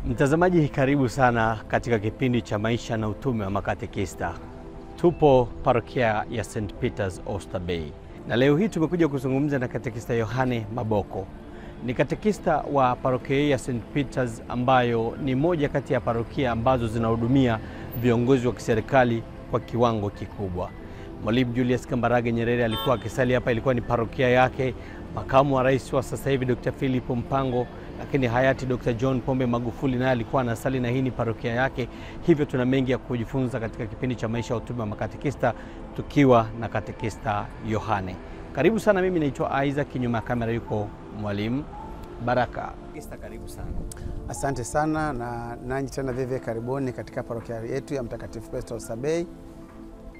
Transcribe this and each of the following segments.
Mtazamaji, karibu sana katika kipindi cha maisha na utume wa makatekista. Tupo parokia ya St. Peter's Oyster Bay. Na leo hii tumekuja kuzungumza na katekista Yohane Maboko. Ni katekista wa parokia ya St. Peter's ambayo ni moja kati ya parokia ambazo zinahudumia viongozi wa kiserikali kwa kiwango kikubwa. Mwalimu Julius Kambarage Nyerere alikuwa akisali hapa, ilikuwa ni parokia yake. Makamu wa rais wa sasa hivi Dr. Philip Mpango, lakini hayati Dr. John Pombe Magufuli naye alikuwa anasali na hii ni parokia yake. Hivyo tuna mengi ya kujifunza katika kipindi cha maisha utume wa makatekista tukiwa na katekista Yohane. Karibu sana, mimi naitwa Isaac, nyuma ya kamera yuko Mwalimu Baraka. Katekista, karibu sana. Asante sana, na nanyi tena vivyo karibuni katika parokia yetu ya Mtakatifu Petro Oyster Bay.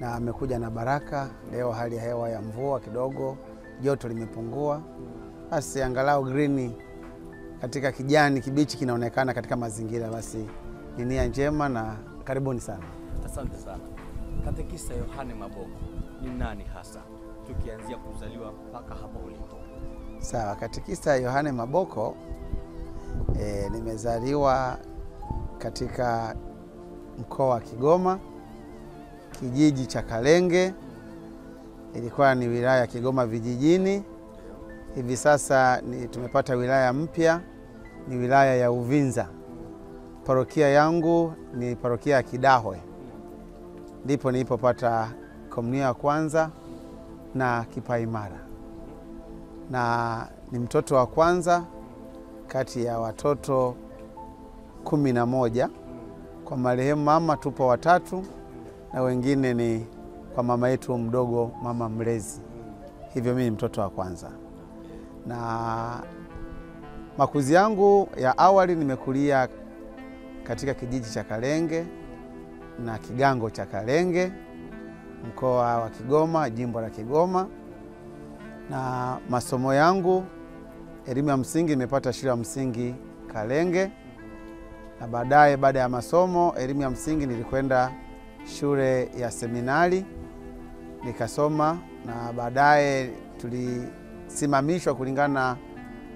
Na amekuja na baraka leo, hali ya hewa ya mvua kidogo, joto limepungua. Basi angalau green katika kijani kibichi kinaonekana katika mazingira. Basi ni nia njema na karibuni sana. Asante sana. Katekista Yohane Maboko ni nani hasa, tukianzia kuzaliwa mpaka hapa ulipo? Sawa, katekista Yohane Maboko nimezaliwa katika mkoa wa Kigoma, kijiji cha Kalenge. Ilikuwa ni wilaya ya Kigoma vijijini. Hivi sasa tumepata wilaya mpya, ni wilaya ya Uvinza. Parokia yangu ni parokia ya Kidahwe. Ndipo nilipopata komunio ya kwanza na kipaimara. Na ni mtoto wa kwanza kati ya watoto 11. Kwa marehemu mama tupo watatu, na wengine ni kwa mama yetu mdogo, mama mlezi. Hivyo mimi ni mtoto wa kwanza. Na makuzi yangu ya awali nimekulia katika kijiji cha Kalenge na kigango cha Kalenge, mkoa wa Kigoma, jimbo la Kigoma. Na masomo yangu, elimu ya msingi nimepata shule ya msingi Kalenge, na baadaye baada ya masomo elimu ya msingi nilikwenda shule ya seminari nikasoma, na baadaye tulisimamishwa kulingana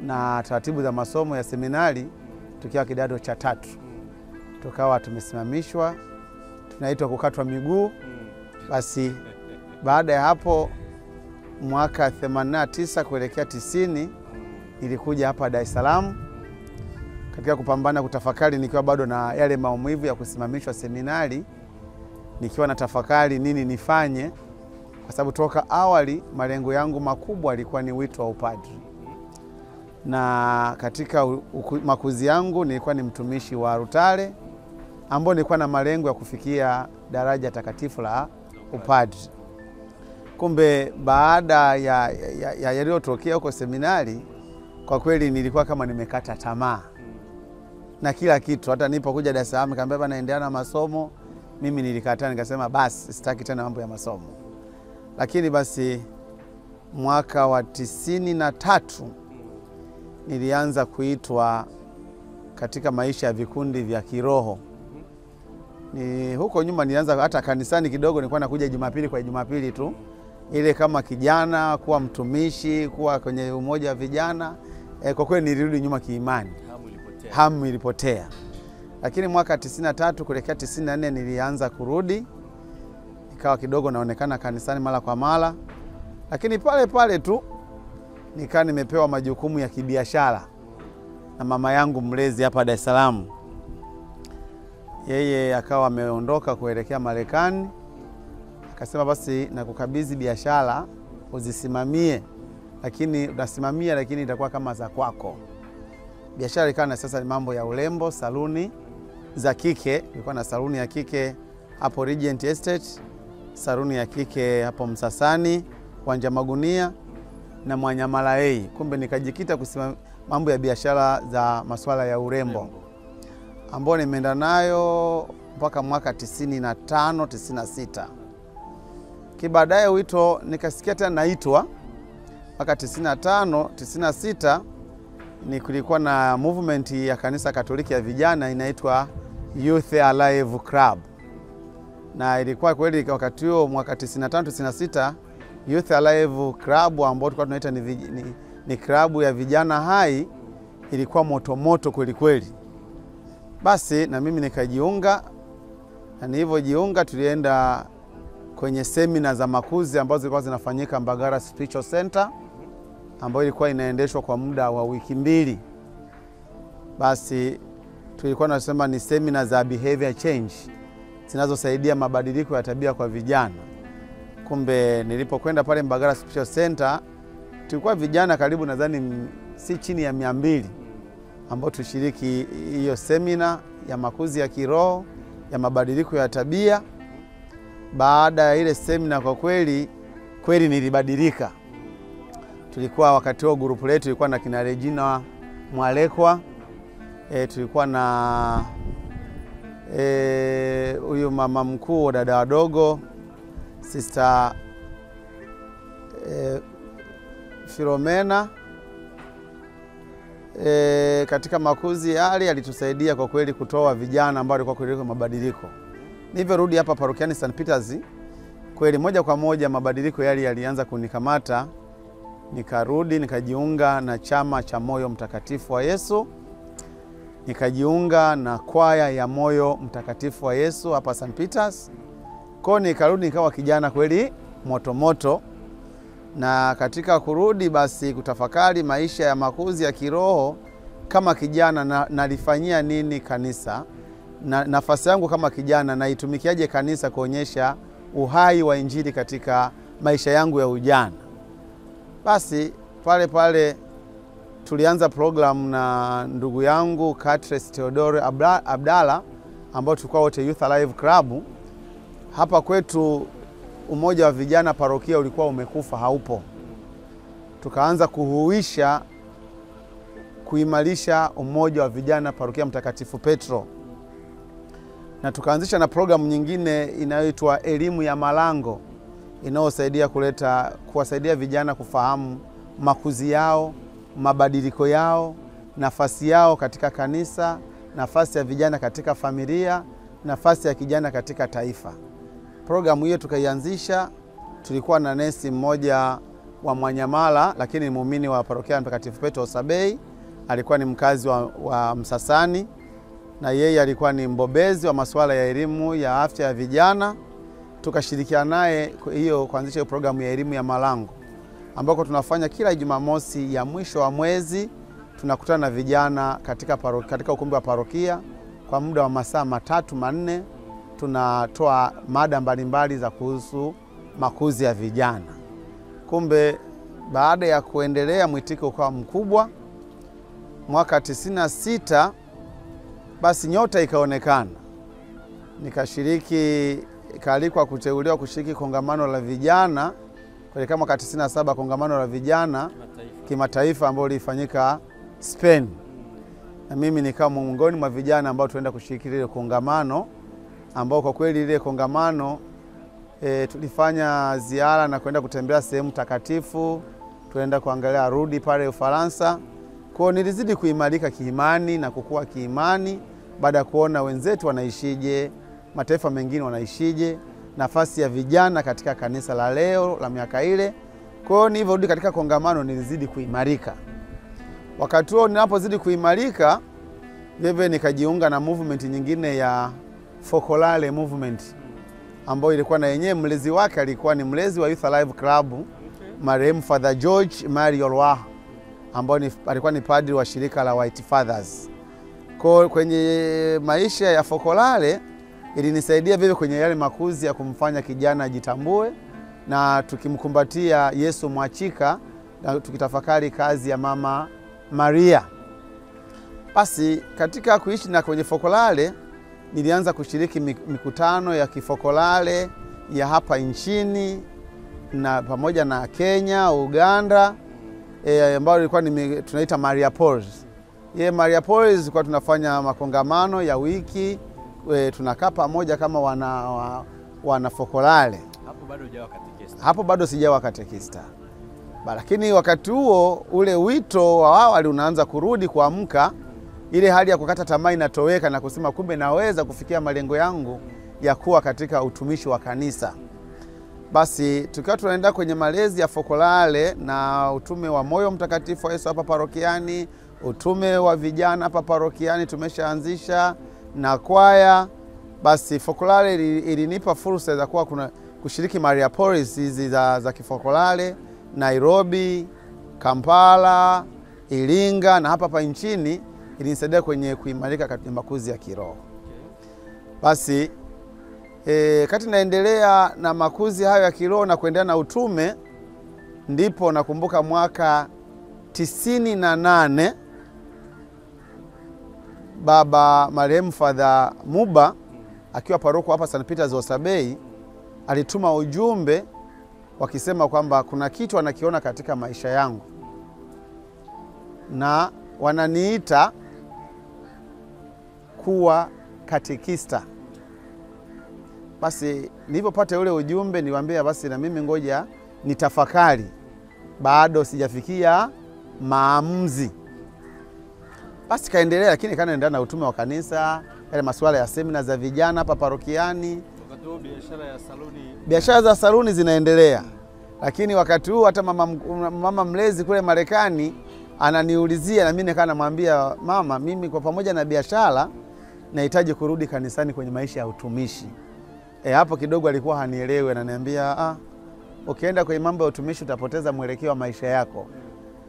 na taratibu za masomo ya seminari. Tukiwa kidato cha 3 tukawa tumesimamishwa, tunaitwa kukatwa miguu. Basi baada ya hapo mwaka 89 kuelekea 90 nilikuja hapa Dar es Salaam katika kupambana kutafakari, nikiwa bado na yale maumivu ya kusimamishwa seminari, nikiwa na tafakari nini nifanye, kwa sababu toka awali malengo yangu makubwa yalikuwa ni wito wa upadri. Na katika makuzi yangu nilikuwa ni mtumishi wa Rutale, ambao nilikuwa na malengo ya kufikia daraja takatifu la upadri. Kumbe baada ya yaliyotokea huko seminari, kwa kweli nilikuwa kama nimekata tamaa na kila kitu. Hata nilipokuja Dar es Salaam nikamwambia bana, naendelea na masomo. Mimi nilikataa, nikasema basi sitaki tena mambo ya masomo. Lakini basi mwaka wa 93 nilianza kuitwa katika maisha ya vikundi vya kiroho. Ni huko nyuma nilianza hata kanisani kidogo, nilikuwa nakuja Jumapili kwa Jumapili tu, ile kama kijana, kuwa mtumishi, kuwa kwenye umoja wa vijana. Kwa kweli nilirudi nyuma kiimani, hamu ilipotea. Lakini mwaka 93 kuelekea 94 nilianza kurudi, nikawa kidogo naonekana kanisani mara kwa mara. Lakini pale pale tu nikawa nimepewa majukumu ya kibiashara na mama yangu mlezi hapa Dar es Salaam. Yeye akawa ameondoka kuelekea Marekani, akasema basi nakukabidhi biashara uzisimamie, lakini unasimamia lakini itakuwa kama za kwako. Biashara ikawa na sasa ni mambo ya urembo, saluni za kike. Nilikuwa na saluni ya kike hapo Regent Estate, saluni ya kike hapo Msasani, Wanja Magunia na Mwanyamala. Kumbe nikajikita kusimamia mambo ya biashara za masuala ya urembo, ambao nimeenda nayo mpaka mwaka 95 96. Kibaadaye wito nikasikia tena naitwa mpaka 95 96. Ni kulikuwa na movement ya kanisa Katoliki ya vijana inaitwa Youth Alive Club, na ilikuwa kweli wakati huo mwaka 95 96 Youth Alive Club ambao tulikuwa tunaita ni klabu ya vijana hai, ilikuwa moto moto kweli kweli. Basi na mimi nikajiunga, na nilivyojiunga tulienda kwenye semina za makuzi ambazo zilikuwa zinafanyika Mbagala Spiritual Center, ambayo ilikuwa inaendeshwa kwa muda wa wiki 2. Basi tulikuwa tunasema ni semina za behavior change zinazosaidia mabadiliko ya tabia kwa vijana. Kumbe nilipokwenda pale Mbagala Spiritual Center, tulikuwa vijana karibu nadhani si chini ya 200 ambao tushiriki hiyo semina ya makuzi ya kiroho ya mabadiliko ya tabia. Baada ya ile semina kwa kweli nilibadilika. Tulikuwa wakati huo grupu letu tulikuwa na kina Regina Mwalekwa, tulikuwa na huyu mama mkuu, dada wadogo, Sister Filomena. Katika makuzi yale alitusaidia kwa kweli kutoa vijana ambao walikuwa kwa mabadiliko. Nilivyorudi hapa parokiani St. Peters, kweli moja kwa moja mabadiliko yale yalianza kunikamata. Nikarudi nikajiunga na chama cha Moyo Mtakatifu wa Yesu. Nikajiunga na kwaya ya Moyo Mtakatifu wa Yesu hapa St. Peters. Kwa nikarudi nikawa kijana kweli moto. Na katika kurudi basi kutafakari maisha ya makuzi ya kiroho kama kijana, nalifanyia nini kanisa, na nafasi yangu kama kijana naitumikiaje kanisa kuonyesha uhai wa Injili katika maisha yangu ya ujana. Basi pale tulianza program na ndugu yangu Catres Theodore Abdalla, ambao tulikuwa wote Youth Alive Club. Hapa kwetu umoja wa vijana parokia ulikuwa umekufa, haupo. Tukaanza kuhuisha, kuimarisha umoja wa vijana parokia Mtakatifu Petro, na tukaanzisha na programu nyingine inayoitwa Elimu ya Malango, inayosaidia kuwasaidia vijana kufahamu makuzi yao, mabadiliko yao, nafasi yao katika kanisa, nafasi ya vijana katika familia, nafasi ya kijana katika taifa. Programu hiyo tukaianzisha. Tulikuwa na nesi mmoja wa Mwanyamala, lakini ni muumini wa parokia Mtakatifu Petro Oysterbay. Alikuwa ni mkazi wa Msasani, na yeye alikuwa ni mbobezi wa masuala ya elimu ya afya ya vijana. Tukashirikiana naye kuanzisha programu ya Elimu ya Malango, ambako tunafanya kila Jumamosi ya mwisho wa mwezi. Tunakutana na vijana katika ukumbi wa parokia kwa muda wa masaa 3-4. Tunatoa mada mbalimbali za kuhusu makuzi ya vijana. Kumbe baada ya kuendelea mwitiko kwa mkubwa, mwaka 96 basi nyota ikaonekana. Nikaalikwa kuteuliwa kushiriki kongamano la vijana kwa mwaka 97, kongamano la vijana kimataifa ambalo lilifanyika Spain. Na mimi nikawa miongoni mwa vijana ambao tuenda kushiriki ile kongamano, ambao kwa kweli ile kongamano tulifanya ziara na kwenda kutembea sehemu takatifu. Tuenda kuangalia Rudi pale Ufaransa. Kwa nilizidi kuimarika kiimani na kukua kiimani baada ya kuona wenzetu wanaishije, mataifa mengine wanaishije, nafasi ya vijana katika kanisa la leo la miaka ile. Kwa hiyo nilivyorudi katika kongamano nilizidi kuimarika. Wakati huo ninapozidi kuimarika, vile nikajiunga na movement nyingine ya Focolare movement, ambayo ilikuwa na yenyewe mlezi wake alikuwa ni mlezi wa Youth Alive Club, marehemu Father George Mario Lwa, ambaye alikuwa ni padri wa shirika la White Fathers. Kwenye maisha ya Focolare ilinisaidia vile kwenye yale makuzi ya kumfanya kijana ajitambue, na tukimkumbatia Yesu mwachika, na tukitafakari kazi ya Mama Maria. Basi katika kuishi na kwenye Focolare nilianza kushiriki mikutano ya kifokolare ya hapa nchini na pamoja na Kenya, Uganda, ambayo ilikuwa tunaita Maria Pauls. Maria Pauls kwa tunafanya makongamano ya wiki, tunakaa pamoja kama wana fokolare. Hapo bado hujawa katekista? Hapo bado sijawa katekista. Lakini wakati huo ule wito wa awali unaanza kurudi kuamka, ile hali ya kukata tamaa inatoweka na kusema kumbe naweza kufikia malengo yangu ya kuwa katika utumishi wa kanisa. Basi tukiwa tunaenda kwenye malezi ya Focolare na utume wa Moyo Mtakatifu wa Yesu hapa parokiani, utume wa vijana hapa parokiani tumeshaanzisha, na kwaya. Basi Fokolare ilinipa fursa za kuwa kuna kushiriki Mariapolis hizi za kifokolare, Nairobi, Kampala, Iringa na hapa nchini, ilinisaidia kwenye kuimarika katika makuzi ya kiroho. Basi kati naendelea na makuzi hayo ya kiroho na kuendelea na utume, ndipo nakumbuka mwaka 98 baba marehemu Father Muba akiwa paroko hapa St. Peters Oysterbay alituma ujumbe wakisema kwamba kuna kitu anakiona katika maisha yangu na wananiita kuwa katekista. Basi nilipopata ule ujumbe niwaambia basi na mimi ngoja nitafakari, bado sijafikia maamuzi. Basi kaendelea, lakini kanaendelea na utume wa kanisa, yale masuala ya semina za vijana hapa parokiani. Wakati huo biashara za saluni zinaendelea. Lakini wakati huu hata mama mlezi kule Marekani ananiulizia, na mimi nikaa namwambia mama, mimi kwa pamoja na biashara nahitaji kurudi kanisani kwenye maisha ya utumishi. Hapo kidogo alikuwa hanielewi, ananiambia ukienda kwenye mambo ya utumishi utapoteza mwelekeo wa maisha yako.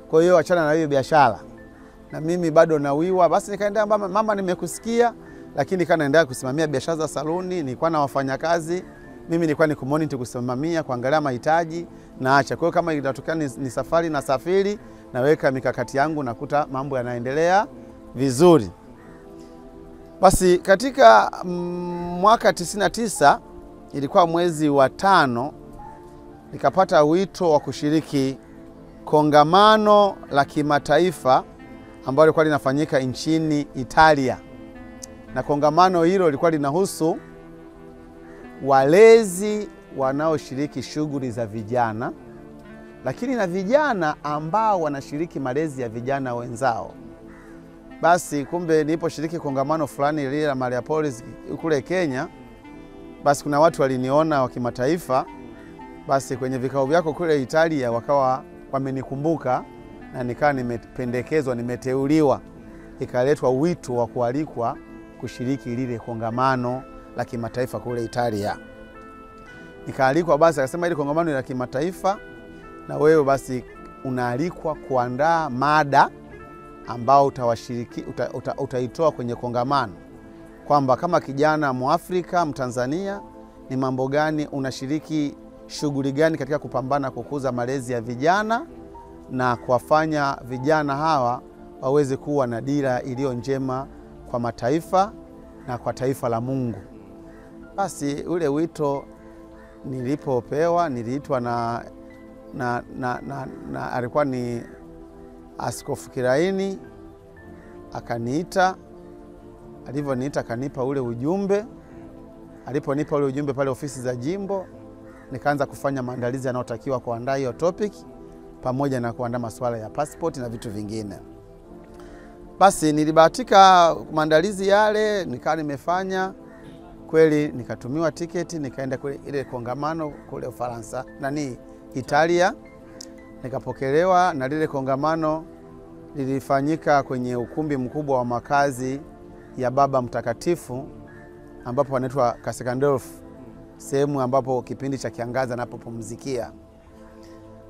Kwa hiyo achana na hiyo biashara. Na mimi bado nawiwa. Basi nikaenda, mama nimekusikia, lakini naendelea kusimamia biashara za saluni, nilikuwa na wafanyakazi. Mimi nilikuwa ni kumonitor, kusimamia, kuangalia mahitaji na acha. Kwa hiyo kama inatokea ni safari na safiri, naweka mikakati yangu, nakuta mambo yanaendelea vizuri. Basi katika mwaka 99 ilikuwa mwezi wa 5, nikapata wito wa kushiriki kongamano la kimataifa ambalo lilikuwa linafanyika nchini Italia. Na kongamano hilo lilikuwa linahusu walezi wanaoshiriki shughuli za vijana, lakini na vijana ambao wanashiriki malezi ya vijana wenzao. Basi kumbe niliposhiriki kongamano fulani lile la Mariapolis kule Kenya, basi kuna watu waliniona wa kimataifa. Basi kwenye vikao vyako kule Italia wakawa wamenikumbuka na nikawa nimependekezwa, nimeteuliwa, ikaletwa wito wa kualikwa kushiriki lile kongamano la kimataifa kule Italia. Nikaalikwa, basi akasema ile kongamano la kimataifa na wewe basi unaalikwa kuandaa mada ambao utawashiriki utaitoa kwenye kongamano, kwamba kama kijana Mwafrika Mtanzania ni mambo gani unashiriki, shughuli gani katika kupambana kukuza malezi ya vijana na kuwafanya vijana hawa waweze kuwa na dira iliyo njema kwa mataifa na kwa taifa la Mungu. Basi ule wito nilipopewa, niliitwa na alikuwa ni Askofu Kiraini, akaniita. Alivyoniita akanipa ule ujumbe. Aliponipa ule ujumbe pale ofisi za jimbo, nikaanza kufanya maandalizi yanayotakiwa kuandaa hiyo topic, pamoja na kuandaa masuala ya passport na vitu vingine. Basi nilibahatika maandalizi yale nikawa nimefanya kweli, nikatumiwa tiketi, nikaenda kule ile kongamano kule Ufaransa, Italia. Nikapokelewa, na lile kongamano lilifanyika kwenye ukumbi mkubwa wa makazi ya Baba Mtakatifu ambapo anaitwa Kasekandorf, sehemu ambapo kipindi cha kiangazi anapopumzikia.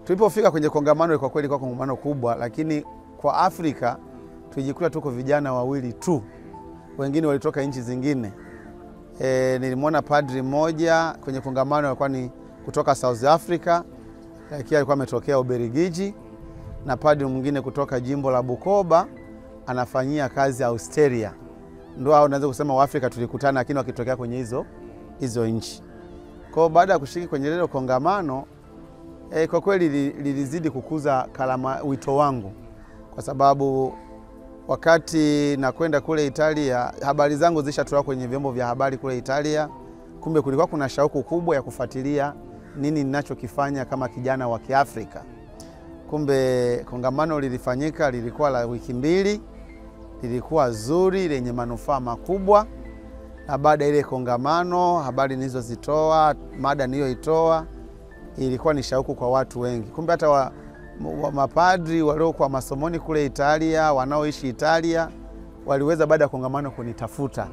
Tulipofika kwenye kongamano, kwa kweli kwa kongamano kubwa, lakini kwa Afrika tulijikuta tuko vijana wawili tu, wengine walitoka nchi zingine. Nilimwona padri mmoja kwenye kongamano alikuwa ni kutoka South Africa, lakini alikuwa ametokea Ubelgiji, na padri mwingine kutoka jimbo la Bukoba anafanyia kazi Australia. Ndio hao naweza kusema wa Afrika tulikutana, lakini wakitokea kwenye hizo nchi. Kwa baada ya kushiriki kwenye lile kongamano, kwa kweli lilizidi kukuza wito wangu, kwa sababu wakati nakwenda kule Italia, habari zangu zilishatolewa kwenye vyombo vya habari kule Italia. Kumbe kulikuwa kuna shauku kubwa ya kufuatilia nini ninachokifanya kama kijana wa Kiafrika. Kumbe kongamano lilifanyika, lilikuwa la wiki 2, lilikuwa zuri, lenye manufaa makubwa. Na baada ile kongamano, habari nilizozitoa, mada niliyoitoa, ilikuwa ni shauku kwa watu wengi. Kumbe hata mapadri waliokuwa masomoni kule Italia, wanaoishi Italia, waliweza baada ya kongamano kunitafuta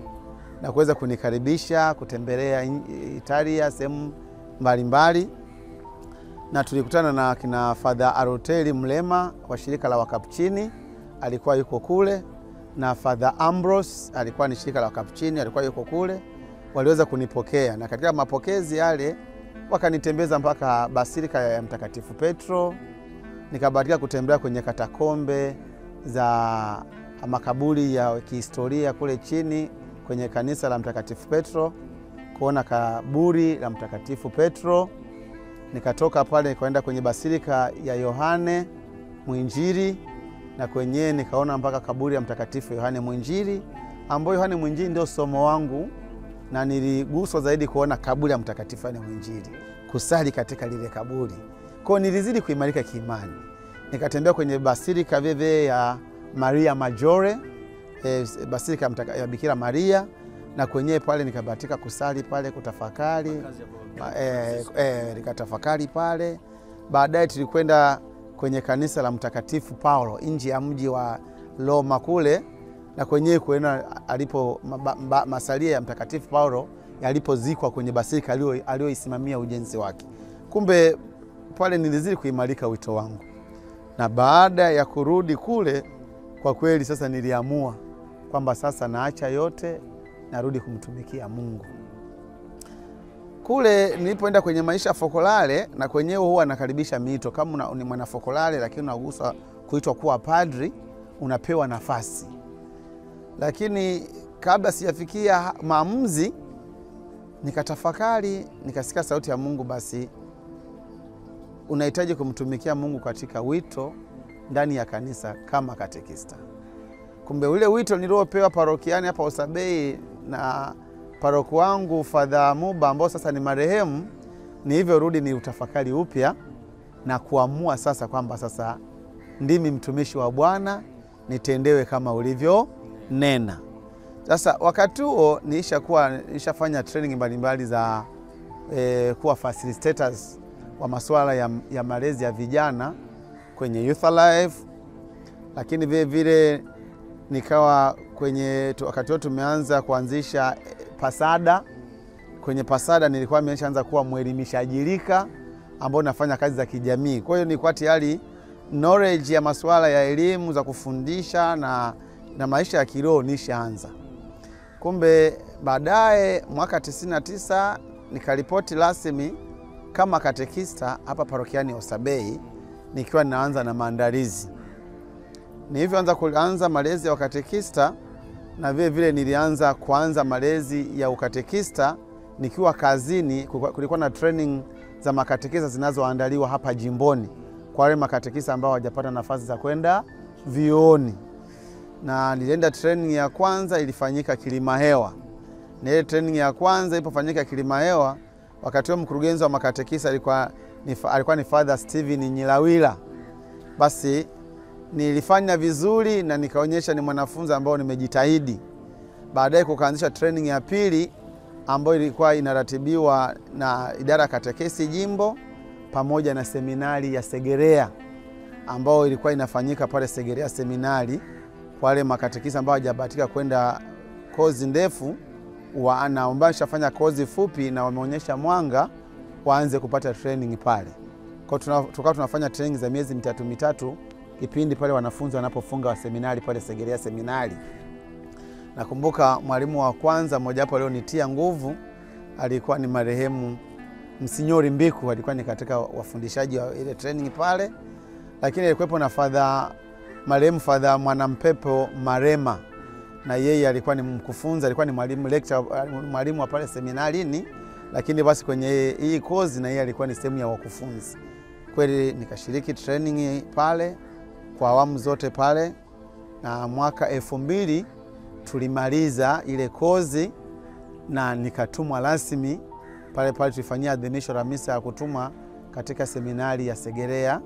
na kuweza kunikaribisha kutembelea Italia sehemu mbalimbali, na tulikutana na kina Father Aroteli Mlema wa shirika la Wakapuchini, alikuwa yuko kule, na Father Ambrose alikuwa ni shirika la Wakapuchini, alikuwa yuko kule. Waliweza kunipokea, na katika mapokezi yale wakanitembeza mpaka Basilika ya Mtakatifu Petro. Nikabahatika kutembea kwenye katakombe za makaburi ya kihistoria kule chini kwenye kanisa la Mtakatifu Petro, kuona kaburi la Mtakatifu Petro. Nikatoka pale nikaenda kwenye Basilika ya Yohane Mwinjili, na kwenye nikaona mpaka kaburi ya Mtakatifu Yohane Mwinjili, ambayo Yohane Mwinjili ndio somo wangu, na niliguswa zaidi kuona kaburi ya Mtakatifu Yohane Mwinjili, kusali katika lile kaburi. Kwa nilizidi kuimarika kiimani. Nikatembea kwenye Basilika veve ya Maria Maggiore, Basilika ya Bikira Maria, na kwenye pale nikabahatika kusali pale, kutafakari, nikatafakari pale. Baadaye tulikwenda kwenye kanisa la Mtakatifu Paulo nje ya mji wa Roma kule, na kwenye kuona alipo masalia ya Mtakatifu Paulo yalipozikwa kwenye basilika aliyoisimamia ujenzi wake. Kumbe pale nilizidi kuimarika wito wangu, na baada ya kurudi kule, kwa kweli sasa niliamua kwamba sasa naacha yote, narudi kumtumikia Mungu. Kule nilipoenda kwenye maisha fokolale, na kwenyewe huwa nakaribisha mito. Kama ni mwana fokolale lakini unagusa kuitwa kuwa padri, unapewa nafasi. Lakini kabla sijafikia maamuzi, nikatafakari, nikasikia sauti ya Mungu, basi unahitaji kumtumikia Mungu katika wito ndani ya kanisa kama katekista. Kumbe ule wito niliopewa parokiani hapa Oysterbay na paroko wangu Father Muba, ambao sasa ni marehemu, ni hivyo rudi ni utafakari upya na kuamua sasa kwamba sasa ndimi mtumishi wa Bwana, nitendewe kama ulivyo nena. Sasa wakati huo nishafanya training mbalimbali za kuwa facilitators wa masuala ya malezi ya vijana kwenye Youth Alive, lakini vile vile nikawa kwenye wakati huo tumeanza kuanzisha Pasada. Kwenye Pasada nilikuwa nimeshaanza kuwa mwelimishaji rika ambao nafanya kazi za kijamii. Kwa hiyo nilikuwa tayari knowledge ya masuala ya elimu za kufundisha na maisha ya kiroho nishaanza. Kumbe baadaye mwaka 99 nikaripoti rasmi kama katekista hapa parokiani Oysterbay, nikiwa naanza na maandalizi. Nilivyoanza kuanza malezi ya ukatekista, na vile vile nilianza kuanza malezi ya ukatekista nikiwa kazini. Kulikuwa na training za makatekista zinazoandaliwa hapa jimboni kwa wale makatekista ambao hawajapata nafasi za kwenda vioni. Na nilienda training ya kwanza ilifanyika Kilimahewa. Na ile training ya kwanza ilipofanyika Kilimahewa, wakati huo mkurugenzi wa makatekista alikuwa ni Father Steven Nyilawila. Basi nilifanya vizuri na nikaonyesha ni mwanafunzi ambao nimejitahidi. Baadaye kukaanzisha training ya pili ambayo ilikuwa inaratibiwa na idara ya katekesi jimbo pamoja na seminari ya Segerea, ambao ilikuwa inafanyika pale Segerea seminari. Wale makatekisa ambao hawajabahatika kwenda kozi ndefu, wanaomba shafanya kozi fupi na wameonyesha mwanga, waanze kupata training pale. Kwa tukawa tunafanya training za miezi mitatu kipindi pale wanafunzi wanapofunga wa seminari pale Segerea seminari. Nakumbuka mwalimu wa kwanza mmoja hapo leo nitia nguvu alikuwa ni marehemu Msinyori Mbiku, alikuwa ni katika wafundishaji wa ile training pale. Lakini alikuwepo na marehemu Father Mwanampepo Marema, na yeye alikuwa ni mkufunzi, alikuwa ni mwalimu wa pale seminarini, lakini basi kwenye hii kozi na yeye alikuwa ni sehemu ya wakufunzi. Kweli nikashiriki training pale kwa awamu zote pale, na mwaka 2000 tulimaliza ile kozi na nikatumwa rasmi pale tulifanyia adhimisho la misa ya kutumwa katika seminari ya Segerea,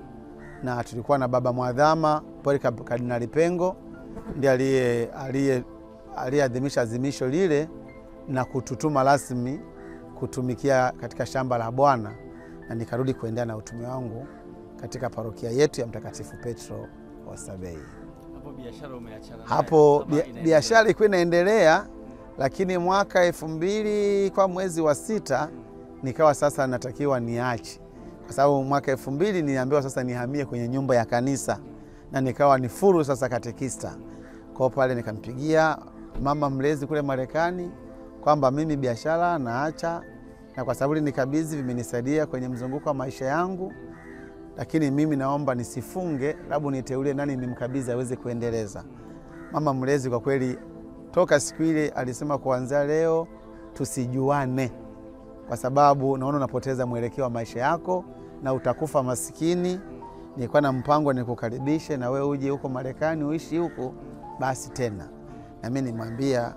na tulikuwa na baba mwadhama Polycarp Kardinali Pengo ndiye aliyeadhimisha adhimisho lile na kututuma rasmi kutumikia katika shamba la Bwana, na nikarudi kuendelea na utume wangu katika parokia yetu ya Mtakatifu Petro Oysterbay. Hapo biashara umeachana nayo? Hapo biashara ilikuwa inaendelea, lakini mwaka 2000 kwa mwezi wa 6 nikawa sasa natakiwa niache, kwa sababu mwaka 2000 niliambiwa sasa nihamie kwenye nyumba ya kanisa na nikawa ni furu sasa katekista. Kwa pale nikampigia mama mlezi kule Marekani kwamba mimi biashara naacha, na kwa sababu nikabidhi vimenisaidia kwenye mzunguko wa maisha yangu, lakini mimi naomba nisifunge, labda niteulie nani nimkabidhi aweze kuendeleza. Mama mlezi kwa kweli toka siku ile alisema kuanzia leo tusijuane, kwa sababu naona unapoteza mwelekeo wa maisha yako na utakufa masikini. Nilikuwa na mpango nikukaribishe na wewe uje huko Marekani uishi huko basi tena. Na mimi nimwambia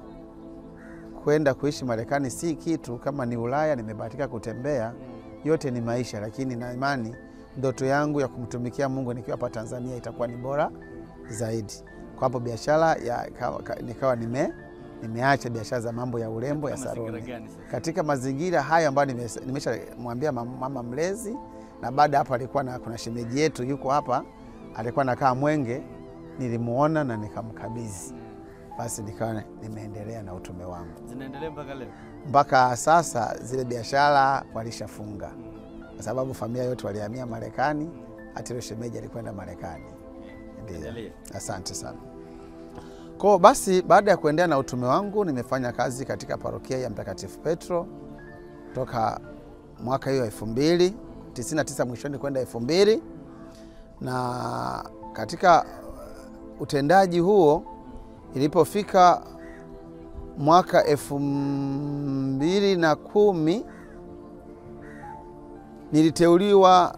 kwenda kuishi Marekani si kitu, kama ni Ulaya nimebahatika kutembea, yote ni maisha, lakini na imani ndoto yangu ya kumtumikia Mungu nikiwa hapa Tanzania itakuwa ni bora zaidi. Kwa hapo biashara nikawa nimeacha biashara za mambo ya urembo ya saloni. Katika mazingira haya ambayo nimeshamwambia mama mlezi, na baada hapo alikuwa kuna shemeji yetu yuko hapa, alikuwa anakaa Mwenge, nilimuona na nikamkabidhi. Basi nikawa nimeendelea na utume wangu. Zinaendelea mpaka leo? Mpaka sasa zile biashara walishafunga. Kwa sababu familia yote walihamia Marekani, hata shemeji alikwenda Marekani. Ndio. Asante sana. Kwa basi baada ya kuendelea na utume wangu nimefanya kazi katika parokia ya Mtakatifu Petro toka mwaka hiyo 2099 mwishoni kwenda 2000, na katika utendaji huo ilipofika mwaka 2010 niliteuliwa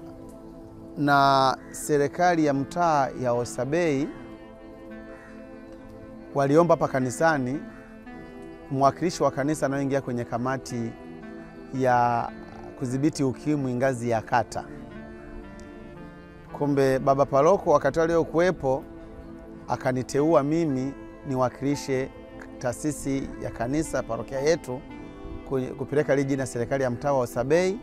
na serikali ya mtaa ya Oysterbay. Waliomba hapa kanisani mwakilishi wa kanisa anaoingia kwenye kamati ya kudhibiti ukimwi ngazi ya kata. Kumbe baba paroko wakati aliokuwepo akaniteua mimi niwakilishe taasisi ya kanisa parokia yetu kupeleka liji na serikali ya mtaa wa Oysterbay,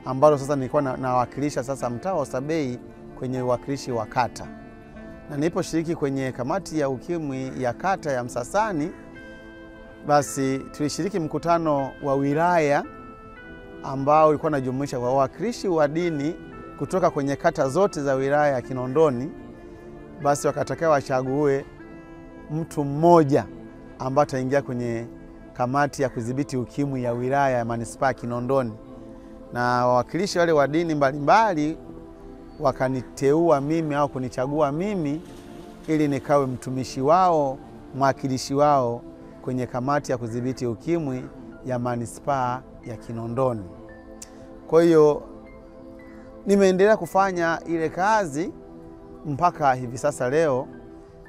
ambalo sasa nilikuwa nawakilisha sasa mtaa wa Oysterbay kwenye uwakilishi wa kata. Na niliposhiriki kwenye kamati ya ukimwi ya kata ya Msasani, basi tulishiriki mkutano wa wilaya ambao ulikuwa unajumuisha wawakilishi wa dini kutoka kwenye kata zote za wilaya ya Kinondoni. Basi wakatakiwa wachague mtu mmoja ambaye ataingia kwenye kamati ya kudhibiti ukimwi ya wilaya ya manispaa Kinondoni, na wawakilishi wale wa dini mbalimbali wakaniteua mimi au kunichagua mimi ili nikawe mtumishi wao, mwakilishi wao kwenye kamati ya kudhibiti ukimwi ya manispaa ya Kinondoni. Kwa hiyo nimeendelea kufanya ile kazi mpaka hivi sasa. Leo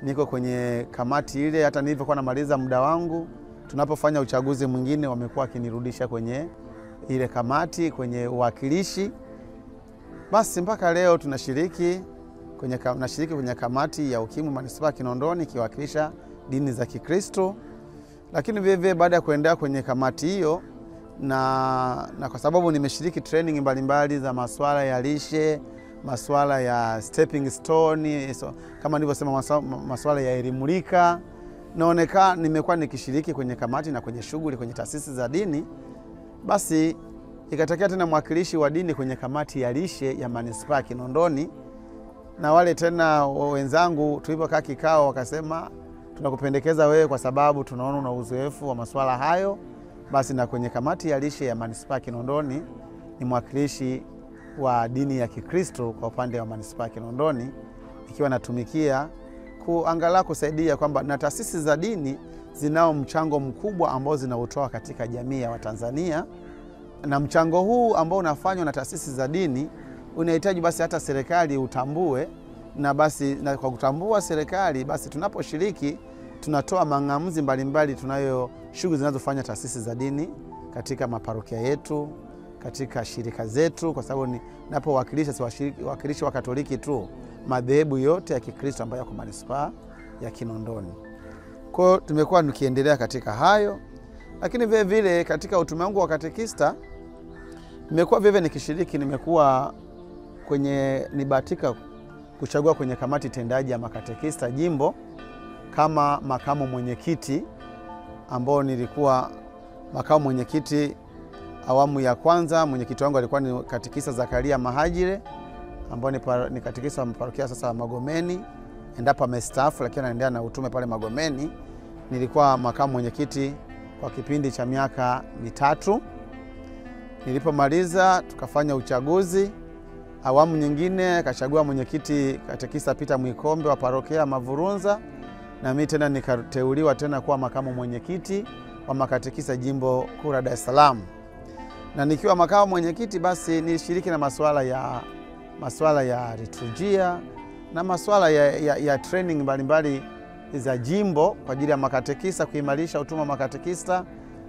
niko kwenye kamati ile, hata nilivyokuwa namaliza muda wangu, tunapofanya uchaguzi mwingine wamekuwa kinirudisha kwenye ile kamati kwenye uwakilishi. Basi mpaka leo nashiriki kwenye kamati ya ukimwi manispaa Kinondoni kiwakilisha dini za Kikristo. Lakini vile baada ya kuendelea kwenye kamati hiyo na kwa sababu nimeshiriki training mbalimbali za masuala ya lishe, masuala ya stepping stone, kama nilivyosema masuala ya elimulika, naonekana nimekuwa nikishiriki kwenye kamati na kwenye shughuli kwenye taasisi za dini. Basi ikatokea tena mwakilishi wa dini kwenye kamati ya lishe ya manispaa Kinondoni, na wale tena wenzangu tulipokaa kikao wakasema tunakupendekeza wewe kwa sababu tunaona una uzoefu wa masuala hayo. Basi na kwenye kamati ya lishe ya manispaa Kinondoni ni mwakilishi wa dini ya Kikristo kwa upande wa manispaa Kinondoni, ikiwa natumikia kuangalia kusaidia kwamba na taasisi za dini zinao mchango mkubwa ambao zinautoa katika jamii ya Watanzania, na mchango huu ambao unafanywa na taasisi za dini unahitaji basi hata serikali utambue, na basi na kwa kutambua serikali basi tunaposhiriki tunatoa mang'amuzi mbalimbali, tunayo shughuli zinazofanya taasisi za dini katika maparokia yetu, katika shirika zetu, kwa sababu ninapowakilisha si wakilishi wa Katoliki tu, madhehebu yote ya Kikristo ambayo yako manispaa ya Kinondoni. Kwa hiyo tumekuwa tukiendelea katika hayo, lakini vile vile katika utume wangu wa katekista nimekuwa vile nikishiriki, nimekuwa nibahatika kuchagua kwenye kamati tendaji ya makatekista jimbo kama makamu mwenyekiti ambao nilikuwa makamu mwenyekiti awamu ya kwanza. Mwenyekiti wangu alikuwa ni Katekista Zakaria Mahajire, ambao ni katekista wa parokia sasa wa Magomeni, endapo amestaafu lakini anaendelea na utume pale Magomeni. Nilikuwa makamu mwenyekiti kwa kipindi cha miaka 3. Nilipomaliza tukafanya uchaguzi. Awamu nyingine kachagua mwenyekiti Katekista Peter Mwikombe wa parokia Mavurunza, na mimi tena nikateuliwa tena kuwa makamu mwenyekiti wa makatekista jimbo kuu la Dar es Salaam. Na nikiwa makamu mwenyekiti basi nilishiriki na masuala ya liturujia na masuala ya training mbalimbali za jimbo kwa ajili ya makatekista, kuimarisha utume wa makatekista,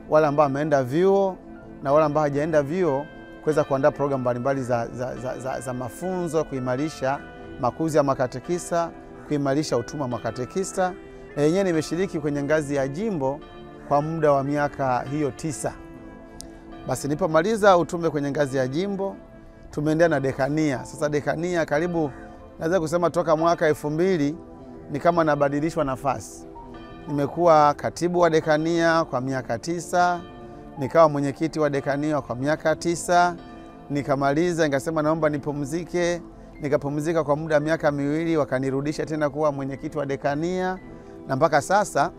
wale ambao wameenda vyuo na wale ambao hawajaenda vyuo, kuweza kuandaa programu mbalimbali za mafunzo, kuimarisha makuzi ya makatekista, kuimarisha utume wa makatekista. Na yenyewe nimeshiriki kwenye ngazi ya jimbo kwa muda wa miaka hiyo 9. Basi nilipomaliza utume kwenye ngazi ya jimbo, tumeendelea na dekania. Sasa dekania karibu naweza kusema toka mwaka 2000 ni kama nabadilishwa nafasi. Nimekuwa katibu wa dekania kwa miaka 9, nikawa mwenyekiti wa dekania kwa miaka 9, nikamaliza nikasema naomba nipumzike, nikapumzika kwa muda wa miaka 2, wakanirudisha tena kuwa mwenyekiti wa dekania, na mpaka sasa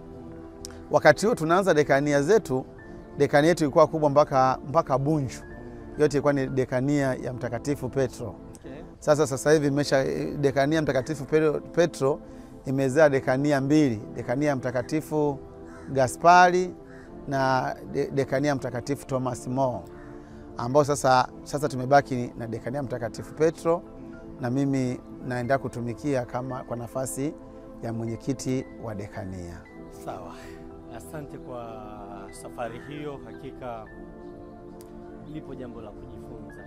wakati huo tunaanza dekania zetu, dekania yetu ilikuwa kubwa mpaka Bunju. Yote ilikuwa ni dekania ya Mtakatifu Petro. Sasa hivi dekania Mtakatifu Petro imezaa dekania 2, dekania ya Mtakatifu Gaspari na dekania Mtakatifu Thomas More, ambao sasa tumebaki na dekania Mtakatifu Petro, na mimi naenda kutumikia kwa nafasi ya mwenyekiti wa dekania. Sawa. Asante kwa safari hiyo, hakika lipo jambo la kujifunza.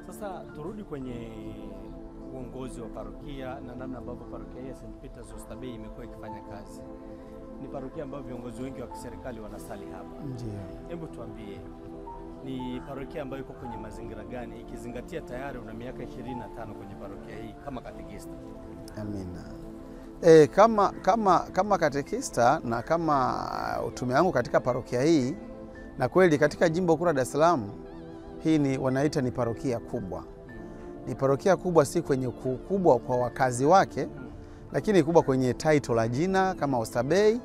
Sasa turudi kwenye uongozi wa parokia na namna ambavyo parokia ya St. Peter's Oysterbay imekuwa ikifanya kazi. Ni parokia ambayo viongozi wengi wa kiserikali wanasali hapa. Ndiyo. Hebu tuambie, ni parokia ambayo iko kwenye mazingira gani, ikizingatia tayari una miaka 25 kwenye parokia hii kama katekista? Amina. Kama katekista na kama utume wangu katika parokia hii, na kweli katika jimbo kuu la Dar es Salaam, hii wanaita ni parokia kubwa. Ni parokia kubwa si kwenye ukubwa kwa wakazi wake, lakini kubwa kwenye title la jina kama Oysterbay,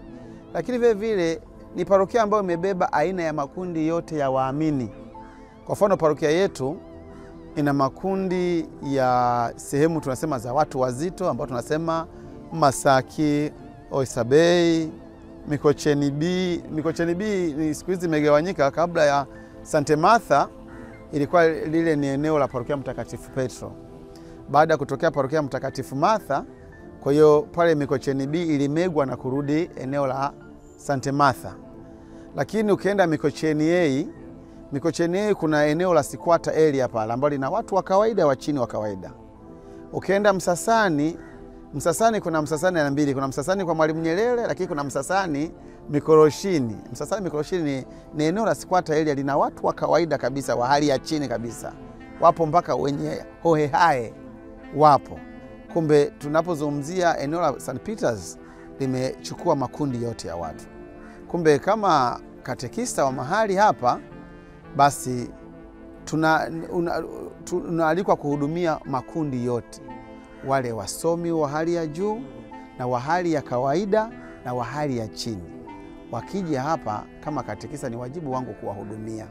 lakini vile vile ni parokia ambayo imebeba aina ya makundi yote ya waamini. Kwa mfano parokia yetu ina makundi ya sehemu tunasema za watu wazito ambao tunasema Masaki, Oysterbay, Mikocheni B. Mikocheni B ni siku hizi imegawanyika. Kabla ya St. Martha ilikuwa lile ni eneo la parokia Mtakatifu Petro. Baada ya kutokea parokia Mtakatifu Martha, kwa hiyo pale Mikocheni B ilimegwa na kurudi eneo la St. Martha. Lakini ukienda Mikocheni A kuna eneo la Sikwata area pale ambalo lina watu wa kawaida, wa chini wa kawaida. Ukienda Msasani kuna Msasani ya 2, kuna Msasani kwa Mwalimu Nyerere, lakini kuna Msasani Mikoroshini. Msasani Mikoroshini ni eneo la Sikwata area, lina watu wa kawaida kabisa, wa hali ya chini kabisa. Wapo mpaka wenye hohehae wapo. Kumbe tunapozungumzia eneo la St. Peter's limechukua makundi yote ya watu. Kumbe kama katekista wa mahali hapa, basi tunaalikwa kuhudumia makundi yote, wale wasomi wa hali ya juu na wa hali ya kawaida na wa hali ya chini. Wakija hapa kama katekista, ni wajibu wangu kuwahudumia.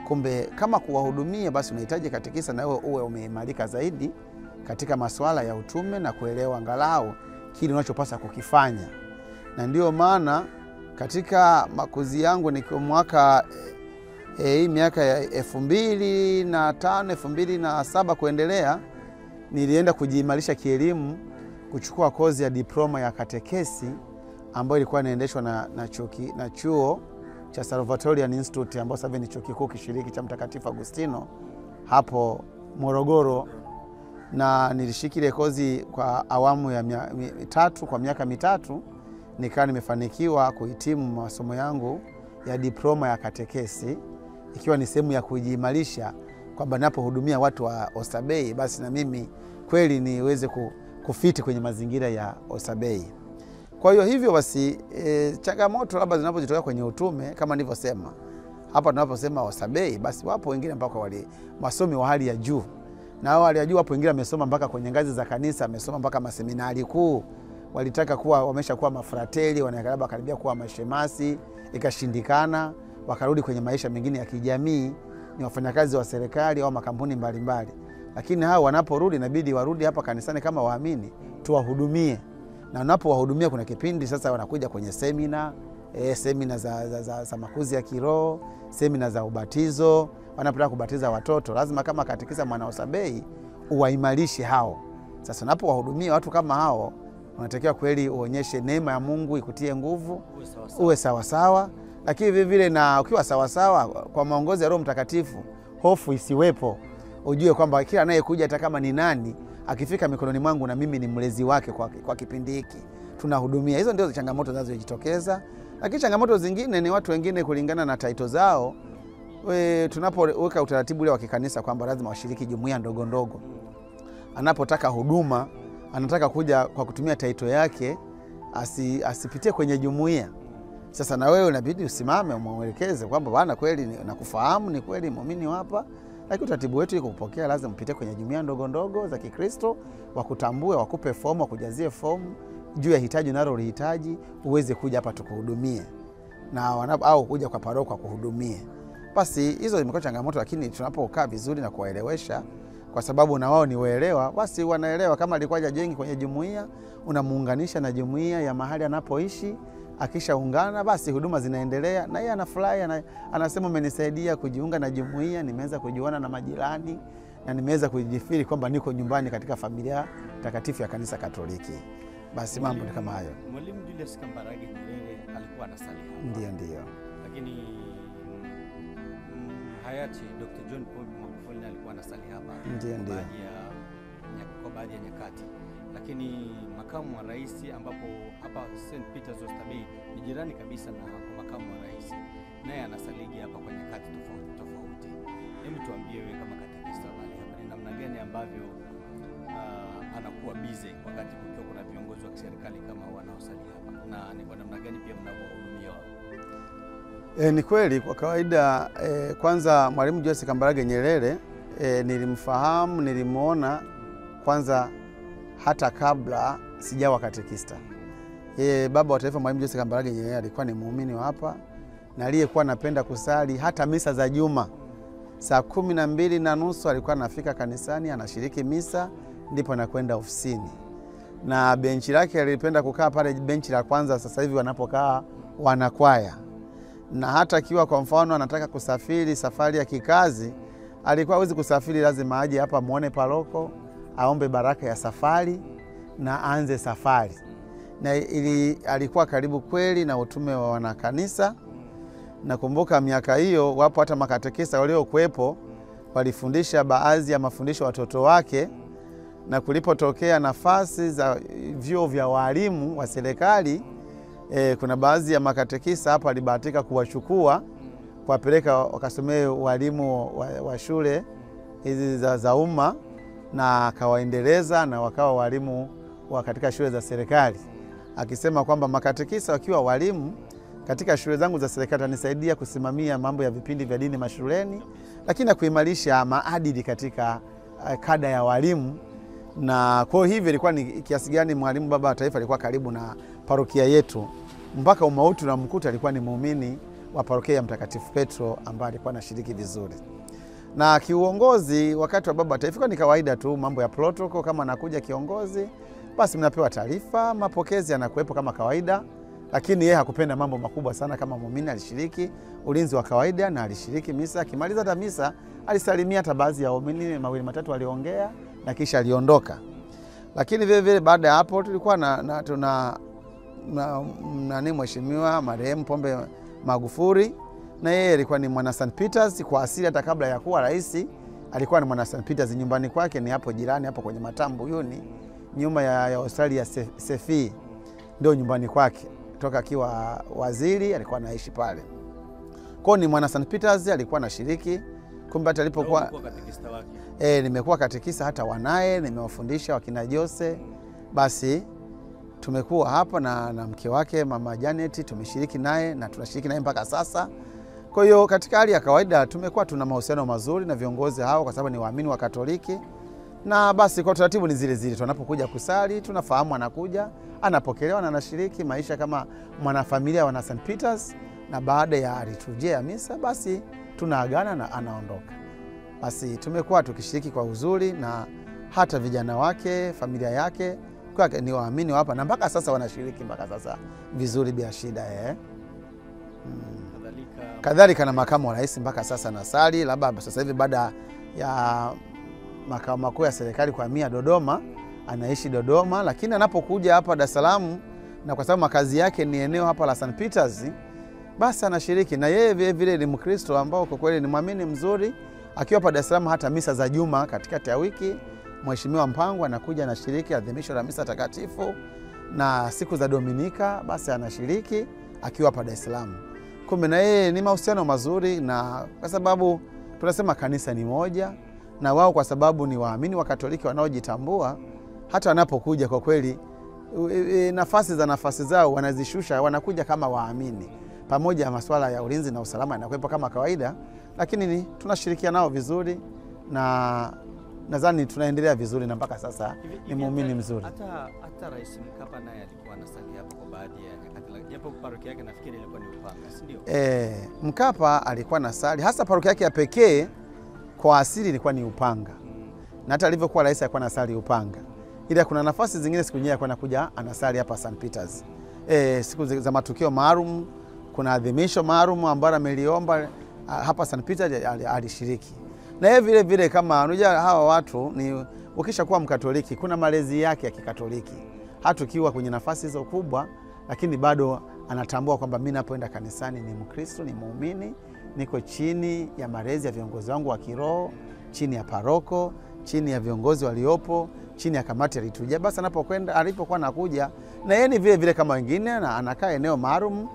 Kumbe kama kuwahudumia, basi unahitaji katekista na wewe uwe umeimarika zaidi katika masuala ya utume na kuelewa angalau kile unachopaswa kukifanya. Na ndio maana katika makuzi yangu nikiwa miaka ya 2005, 2007 kuendelea, nilienda kujiimarisha kielimu, kuchukua kozi ya diploma ya katekesi ambayo ilikuwa inaendeshwa na chuo cha Salvatorian Institute, ambayo sasa ni chuo kikuu kishiriki cha Mtakatifu Agustino hapo Morogoro. Na nilishiriki ile kozi kwa awamu ya 3 kwa miaka 3, nikawa nimefanikiwa kuhitimu masomo yangu ya diploma ya katekesi, ikiwa ni sehemu ya kujiimarisha kwamba napohudumia watu wa Oysterbay, basi na mimi kweli niweze kufiti kwenye mazingira ya Oysterbay. Kwa hiyo hivyo basi changamoto labda zinapojitokea kwenye utume kama nilivyosema. Hapa tunaposema Oysterbay, basi wapo wengine mpaka wale masomi wa hali ya juu. Na hao hali ya juu wapo wengine wamesoma mpaka kwenye ngazi za kanisa, wamesoma mpaka maseminari kuu. Walitaka kuwa wameshakuwa mafrateli, wanakaribia karibia kuwa mashemasi, ikashindikana, wakarudi kwenye maisha mengine ya kijamii, ni wafanyakazi wa serikali au makampuni mbalimbali. Lakini hao wanaporudi inabidi warudi hapa kanisani kama waamini, tuwahudumie. Na unapowahudumia kuna kipindi sasa wanakuja kwenye semina, semina za makuzi ya kiroho, semina za ubatizo, wanapotaka kubatiza watoto. Lazima kama katekista mwana Oysterbay uwaimarishe hao. Sasa unapowahudumia watu kama hao, unatakiwa kweli uonyeshe neema ya Mungu ikutie nguvu, uwe sawa sawa. Lakini vile vile na ukiwa sawa sawa kwa maongozi ya Roho Mtakatifu, hofu isiwepo. Ujue kwamba kila anayekuja hata kama ni nani, akifika mikononi mwangu na mimi ni mlezi wake kwa kipindi hiki, tunahudumia. Hizo ndio changamoto zinazojitokeza. Lakini changamoto zingine ni watu wengine kulingana na title zao. Tunapoweka utaratibu ule wa kikanisa kwamba lazima washiriki jumuiya ndogo ndogo, anapotaka huduma, anataka kuja kwa kutumia title yake, asipitie kwenye jumuiya. Sasa na wewe unabidi usimame umwelekeze kwamba bwana, kweli nakufahamu, ni kweli muumini hapa, lakini utaratibu wetu iko kupokea, lazima mpite kwenye jumuiya ndogo ndogo za Kikristo, wakutambue, wakupe fomu, wakujazie fomu juu ya hitaji unalolihitaji, uweze kuja hapa tukuhudumie, na au kuja kwa paroko kuhudumie. Basi hizo zimekuwa changamoto, lakini tunapokaa vizuri na kuwaelewesha, kwa sababu na wao ni waelewa, basi wanaelewa. Kama alikuwa hajajengi kwenye jumuiya, unamuunganisha na jumuiya ya mahali anapoishi. Akishaungana basi huduma zinaendelea, na yeye anafurahi, anasema umenisaidia kujiunga na jumuiya, nimeweza kujiona na majirani, na nimeweza kujifiri kwamba niko nyumbani katika familia takatifu ya Kanisa Katoliki. Basi mambo ni kama hayo. Mwalimu Julius Kambarage Nyerere alikuwa anasali hapa. Ndio. Lakini hayati Dr. John Pombe Magufuli alikuwa anasali hapa. Ndio. Kwa baadhi ya nyakati. Lakini makamu wa rais, ambapo hapa St. Peter's Oysterbay ni jirani kabisa na makamu wa rais, naye anasaliji hapa kwa nyakati tofauti. Hebu tuambie wewe kama katekista mahali hapa, ni namna gani ambavyo anakuwa busy wakati kukiwa kuna viongozi wa serikali kama wanaosali hapa, na ni kwa namna gani pia mnavyohudumia wao? Ni kweli kwa kawaida, kwanza Mwalimu Julius Kambarage Nyerere nilimfahamu, nilimuona kwanza hata kabla sijawa katekista. Baba wa taifa Mwalimu Julius Kambarage Nyerere alikuwa ni muumini wa hapa, na aliyekuwa anapenda kusali hata misa za Juma. Saa 12:30 alikuwa anafika kanisani, anashiriki misa, ndipo anakwenda ofisini. Na benchi lake alipenda kukaa pale benchi la kwanza, sasa hivi wanapokaa wanakwaya. Na hata akiwa kwa mfano anataka kusafiri safari ya kikazi, alikuwa hawezi kusafiri, lazima aje hapa muone paroko, aombe baraka ya safari na aanze safari. Na alikuwa karibu kweli na utume wa wanakanisa. Nakumbuka miaka hiyo wapo hata makatekista waliokuepo walifundisha baadhi ya mafundisho watoto wake, na kulipotokea nafasi za vyuo vya walimu wa serikali, kuna baadhi ya makatekista hapa alibahatika kuwachukua kuwapeleka wakasomee walimu wa shule hizi za umma, na akawaendeleza na wakawa walimu katika shule za serikali, akisema kwamba makatekista wakiwa walimu katika shule zangu za serikali nisaidia kusimamia mambo ya vipindi vya dini mashuleni, lakini na kuimarisha maadili katika kada ya walimu. Na kwa hivyo ilikuwa ni kiasi gani mwalimu baba wa taifa alikuwa karibu na parokia yetu, mpaka umauti na mkuta alikuwa ni muumini wa parokia ya Mtakatifu Petro ambaye alikuwa anashiriki vizuri. Na kiuongozi wakati wa baba wa taifa ni kawaida tu, mambo ya protocol, kama anakuja kiongozi basi mnapewa taarifa, mapokezi yanakuepo kama kawaida. Lakini yeye hakupenda mambo makubwa sana kama muumini. Alishiriki ulinzi wa kawaida na alishiriki misa. Akimaliza hata misa alisalimia hata baadhi ya waumini, mawili matatu aliongea na kisha aliondoka. Lakini vile vile baada ya hapo tulikuwa na mheshimiwa marehemu Pombe Magufuli, na yeye alikuwa ni mwana St. Peter's kwa asili. Hata kabla ya kuwa rais alikuwa ni mwana St. Peter's. Nyumbani kwake ni hapo jirani hapo kwenye Matambu Yuni, nyuma ya hospitali ya Sefi, ndio nyumbani kwake. Toka akiwa waziri alikuwa anaishi pale. Kwa ni mwana St. Peter's, alikuwa anashiriki. Kumbe hata alipokuwa katekista wake, nimekuwa katekista hata wanae, nimewafundisha wakina Jose. Basi tumekuwa hapa na mke wake Mama Janet, tumeshiriki naye na tunashiriki naye mpaka sasa. Kwa hiyo katika hali ya kawaida tumekuwa tuna mahusiano mazuri na viongozi hao kwa sababu ni waamini wa Katoliki. Na basi kwa taratibu ni zile zile, tunapokuja kusali tunafahamu anakuja, anapokelewa na anashiriki maisha kama mwanafamilia wa St. Peters, na baada ya liturujia ya misa basi tunaagana na anaondoka. Basi tumekuwa tukishiriki kwa uzuri, na hata vijana wake, familia yake kwa ni waamini hapa, na mpaka sasa wanashiriki mpaka sasa vizuri bila shida. Kadhalika na makamu wa rais mpaka sasa nasali, labda sasa hivi baada ya makao makuu ya serikali kuhamia Dodoma, anaishi Dodoma, lakini anapokuja hapa Dar es Salaam, na kwa sababu makazi yake ni eneo hapa la St. Peters, basi anashiriki. Na yeye vile vile ni Mkristo ambao kwa kweli ni muamini mzuri. Akiwa hapa Dar es Salaam, hata misa za Juma katikati ya wiki, Mheshimiwa Mpango anakuja anashiriki adhimisho la misa takatifu, na siku za Dominika basi anashiriki akiwa hapa Dar es Salaam. Kumbe na yeye ni mahusiano mazuri, na kwa sababu tunasema kanisa ni moja, na wao kwa sababu ni waamini wa Katoliki wanaojitambua, hata wanapokuja kwa kweli nafasi zao wanazishusha, wanakuja kama waamini. Pamoja na masuala ya ulinzi na usalama yanakuwepo kama kawaida, lakini tunashirikiana nao vizuri, na nadhani tunaendelea vizuri, na mpaka sasa ni muumini mzuri. Hata Rais Mkapa naye alikuwa anasali hapo kwa baadhi ya nyakati, japo parokia yake nafikiri ilikuwa ni Upanga, si ndio? Mkapa alikuwa anasali, hasa parokia yake ya pekee kwa asili ilikuwa ni Upanga. Na hata alivyokuwa rais alikuwa anasali Upanga. Ila kuna nafasi zingine siku nyingine alikuwa anakuja anasali hapa St. Peters. Siku za matukio maalum, kuna adhimisho maalum ambalo ameliomba hapa St. Peters alishiriki. Na yeye vile vile, kama unajua hawa watu ni ukisha kuwa Mkatoliki kuna malezi yake ya Kikatoliki. Hata ukiwa kwenye nafasi hizo kubwa, lakini bado anatambua kwamba mimi napoenda kanisani ni Mkristo, ni muumini, niko chini ya malezi ya viongozi wangu wa kiroho, chini ya paroko, chini ya viongozi waliopo, chini ya kamati ya liturujia. Basi anapokwenda, alipokuwa anakuja, na yeye ni vile vile kama wengine, na anakaa eneo maalum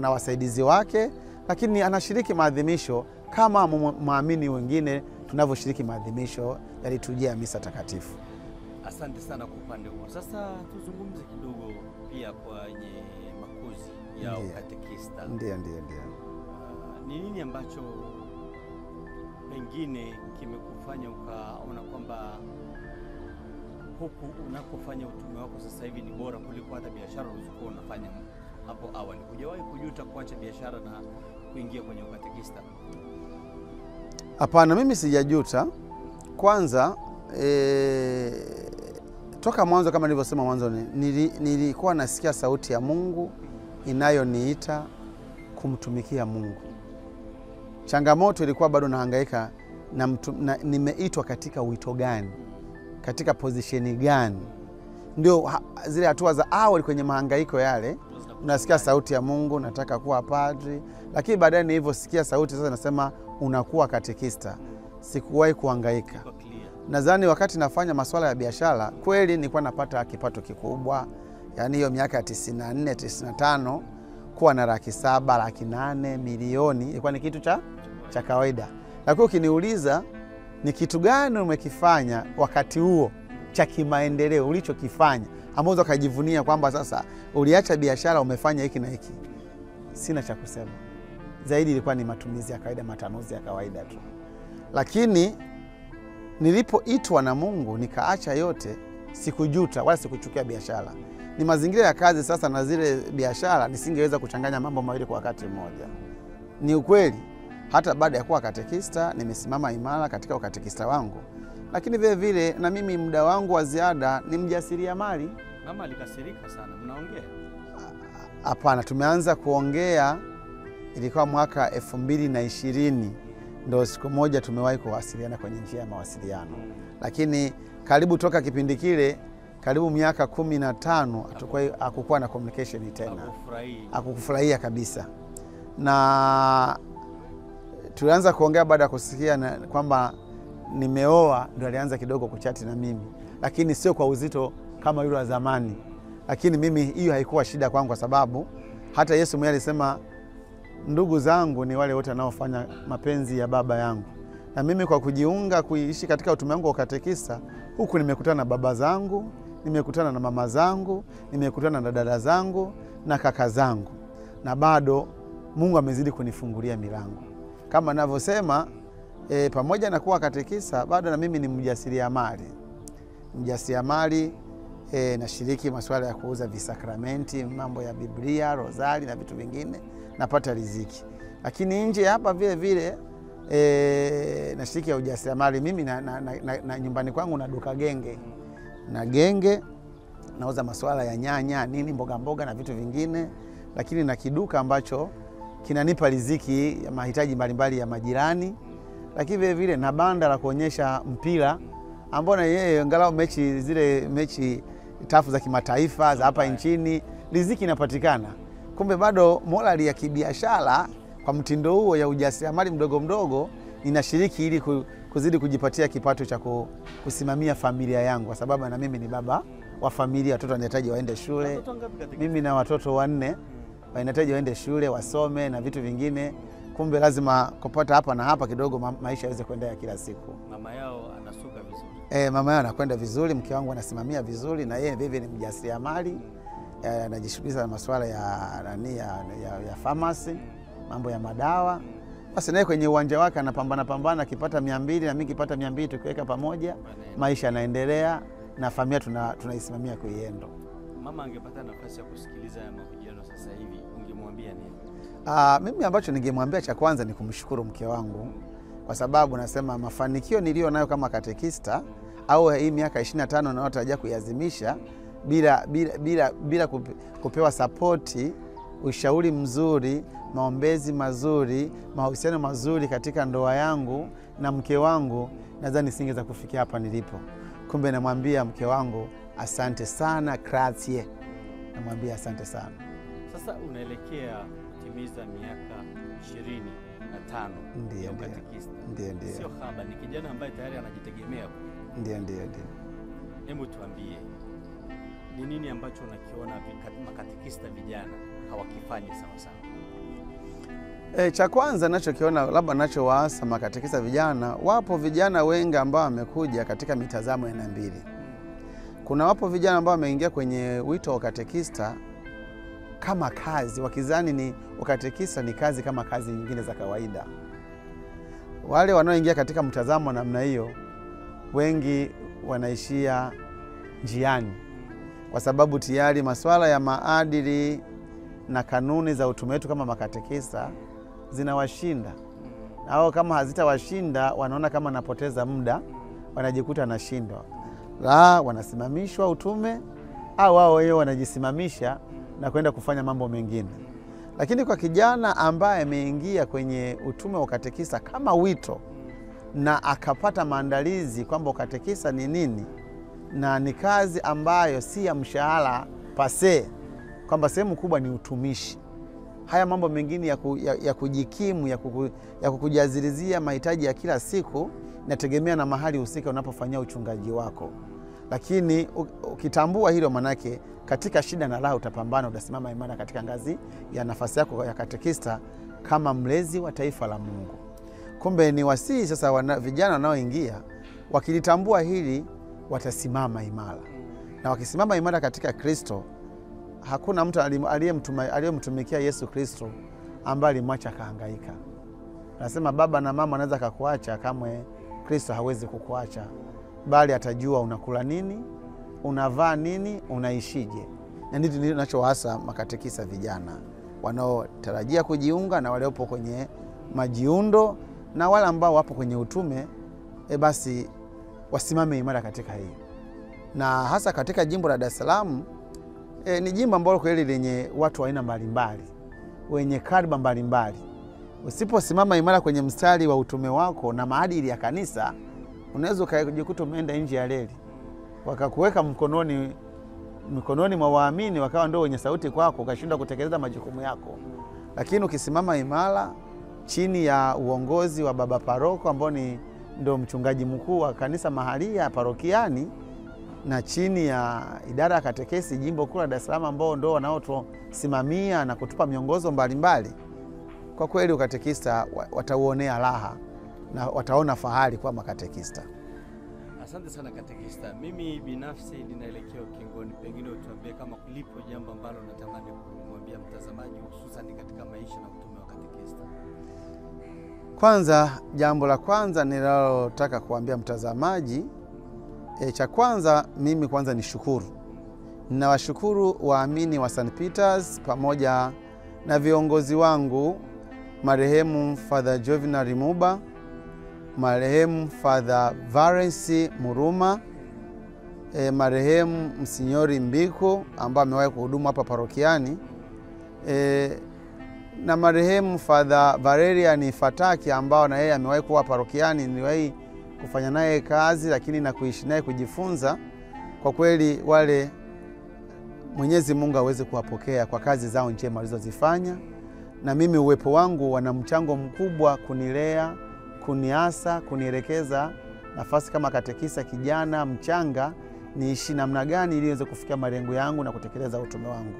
na wasaidizi wake, lakini anashiriki maadhimisho kama muamini wengine tunavyoshiriki maadhimisho ya liturujia ya misa takatifu. Asante sana kwa upande huo. Sasa tuzungumze kidogo pia kwenye makuzi ya ukatekista. Ndio. Ni nini ambacho pengine kimekufanya ukaona kwamba huku unakofanya utume wako sasa hivi ni bora kuliko hata biashara ulizokuwa unafanya hapo awali? Hujawahi kujuta kuacha biashara na kuingia kwenye ukatekista? Hapana, mimi sijajuta. Kwanza toka mwanzo, kama nilivyosema mwanzo, nilikuwa nasikia sauti ya Mungu inayoniita kumtumikia Mungu. Changamoto ilikuwa bado nahangaika na nimeitwa katika wito gani, katika position gani. Ndio zile hatua za awali kwenye mahangaiko yale, unasikia sauti ya Mungu, nataka kuwa padri, lakini baadaye nilivyosikia sauti sasa nasema unakuwa katekista, sikuwahi kuhangaika. Nadhani wakati nafanya masuala ya biashara kweli nilikuwa napata kipato kikubwa, yani hiyo miaka ya 94 95 kuwa na 700,000 800,000 milioni ilikuwa ni kitu cha kawaida. Lakini ukiniuliza ni kitu gani umekifanya wakati huo cha kimaendeleo ulichokifanya ambacho ukajivunia kwamba sasa uliacha biashara umefanya hiki na hiki, sina cha kusema. Zaidi ilikuwa ni matumizi ya kawaida, matanuzi ya kawaida tu. Lakini nilipoitwa na Mungu nikaacha yote, sikujuta wala sikuchukia biashara. Ni mazingira ya kazi sasa na zile biashara, nisingeweza kuchanganya mambo mawili kwa wakati mmoja. Ni ukweli hata baada ya kuwa katekista nimesimama imara katika ukatekista wangu, lakini vile vile na mimi muda wangu wa ziada ni mjasiriamali. Mama alikasirika sana, mnaongea? Hapana, tumeanza kuongea ilikuwa mwaka 2020, ndio siku moja tumewahi kuwasiliana kwenye njia ya mawasiliano. Lakini karibu toka kipindi kile, karibu miaka 15 hakukuwa na communication tena. Hakufurahia kabisa. Na tulianza kuongea baada ya kusikia kwamba nimeoa, ndio alianza kidogo kuchati na mimi, lakini sio kwa uzito kama yule wa zamani. Lakini mimi hiyo haikuwa shida kwangu, kwa sababu hata Yesu mwenyewe alisema ndugu zangu ni wale wote wanaofanya mapenzi ya Baba yangu. Na mimi kwa kujiunga kuishi katika utume wangu wa katekista, huku nimekutana na baba zangu, nimekutana na mama zangu, nimekutana na dada zangu na kaka zangu, na bado Mungu amezidi kunifungulia milango. Kama ninavyosema, pamoja na kuwa katekista, bado na mimi ni mjasiriamali. Nashiriki masuala ya kuuza visakramenti, mambo ya Biblia, rozari na vitu vingine, napata riziki. Lakini nje hapa vile vile nashiriki ya ujasiriamali. Mimi na nyumbani kwangu na duka genge. Na genge nauza masuala ya nyanya, nini, mboga mboga na vitu vingine, lakini na kiduka ambacho kinanipa riziki ya mahitaji mbalimbali ya majirani. Lakini vile vile na banda la kuonyesha mpira ambao na yeye angalau mechi tafu za kimataifa za hapa nchini, riziki inapatikana. Kumbe bado morali ya kibiashara kwa mtindo huo ya ujasiriamali mdogo mdogo ninashiriki ili kuzidi kujipatia kipato cha kusimamia familia yangu, kwa sababu na mimi ni baba wa familia. Watoto wanahitaji waende shule. Mimi na watoto 4 wanahitaji waende shule, wasome na vitu vingine. Kumbe lazima kupata hapa na hapa kidogo maisha yaweze kuendelea kila siku. Mama yao anasuka vizuri. Mama yao anakwenda vizuri, mke wangu anasimamia vizuri, na yeye vivyo ni mjasiriamali. Anajishughulisha na masuala ya pharmacy, mambo ya madawa. Basi naye kwenye uwanja wake anapambana, akipata 200 na mimi nikipata 200, tukiweka pamoja maisha yanaendelea na familia tunaisimamia kuiendo. Mama angepata nafasi ya kusikiliza mahojiano sasa hivi, ungemwambia nini? Mimi ambacho ningemwambia cha kwanza ni kumshukuru mke wangu, kwa sababu nasema mafanikio nilio nayo kama katekista au hii miaka 25 ninayotarajia kuiazimisha bila kupewa sapoti, ushauri mzuri, maombezi mazuri, mahusiano mazuri katika ndoa yangu na mke wangu, nadhani singeweza kufikia hapa nilipo. Kumbe namwambia mke wangu asante sana, grazie. Namwambia asante sana. Sasa unaelekea kutimiza miaka 25 ya ukatekista. Ndio. Sio haba, ni kijana ambaye tayari anajitegemea. Ndio. Hebu tuambie, ni nini ambacho unakiona makatekista vijana hawakifanyi sawa sawa? Cha kwanza ninachokiona, labda ninachowaasa makatekista vijana, wapo vijana wengi ambao wamekuja katika mitazamo ya aina mbili. Kuna wapo vijana ambao wameingia kwenye wito wa ukatekista kama kazi, wakizani ni ukatekista ni kazi kama kazi nyingine za kawaida. Wale wanaoingia katika mtazamo namna hiyo, wengi wanaishia njiani, kwa sababu tayari masuala ya maadili na kanuni za utume wetu kama makatekista zinawashinda. Au kama hazitawashinda, wanaona kama napoteza muda, wanajikuta nashindwa. Wanasimamishwa utume, au wao wenyewe wanajisimamisha na kwenda kufanya mambo mengine. Lakini kwa kijana ambaye ameingia kwenye utume wa ukatekista kama wito na akapata maandalizi kwamba ukatekista ni nini na ni kazi ambayo si ya mshahara pase, kwamba sehemu kubwa ni utumishi. Haya mambo mengine ya kujikimu, ya kukujazilizia mahitaji ya kila siku, inategemea na mahali husika unapofanyia uchungaji wako. Lakini ukitambua hilo, manake katika shida na raha utapambana, utasimama imara katika ngazi ya nafasi yako ya katekista kama mlezi wa taifa la Mungu. Kumbe ni wasihi sasa vijana wanaoingia, wakilitambua hili watasimama imara. Na wakisimama imara katika Kristo, hakuna mtu aliyemtumikia Yesu Kristo ambaye alimwacha kahangaika. Nasema baba na mama anaweza kukuacha, kamwe Kristo hawezi kukuacha, bali atajua unakula nini, unavaa nini, unaishije. Na ndicho ninachowaasa makatekista vijana wanaotarajia kujiunga na waliopo kwenye majiundo na wale ambao wapo kwenye utume, basi wasimame imara katika hii. Na hasa katika jimbo la Dar es Salaam, ni jimbo ambalo kweli lenye watu wa aina mbalimbali, wenye kariba mbalimbali. Usiposimama imara kwenye mstari wa utume wako na maadili ya kanisa, unaweza kujikuta umeenda nje ya reli, wakakuweka mikononi mwa waamini, wakawa ndio wenye sauti kwako, ukashindwa kutekeleza majukumu yako. Lakini ukisimama imara chini ya uongozi wa baba paroko, ambao ndio mchungaji mkuu wa kanisa mahalia parokiani, na chini ya idara ya katekesi jimbo kuu la Dar es Salaam, ambao ndio wanaotusimamia na kutupa miongozo mbalimbali, kwa kweli ukatekista watauonea raha na wataona fahari kwa makatekista. Asante sana katekista. Mimi binafsi ninaelekea ukingoni, pengine utuambie kama lipo jambo ambalo natamani kumwambia mtazamaji hususan katika maisha na utume wa katekista. Kwanza, jambo la kwanza ninalotaka kuambia mtazamaji, cha kwanza mimi kwanza ni shukuru. Ninawashukuru waamini wa St. Peters pamoja na viongozi wangu, marehemu Father Jovenal Rimuba, marehemu Father Valens Muruma, marehemu Msinyori Mbiku ambaye amewahi kuhudumu hapa parokiani, na marehemu Father Valerian Fataki ambao na yeye amewahi kuwa parokiani, niliwahi kufanya naye kazi lakini na kuishi naye kujifunza. Kwa kweli wale Mwenyezi Mungu aweze kuwapokea kwa kazi zao njema walizozifanya, na mimi uwepo wangu wana mchango mkubwa kunilea, kuniasa, kunielekeza nafasi kama katekista kijana mchanga niishi namna gani ili niweze kufikia malengo yangu na kutekeleza utume wangu.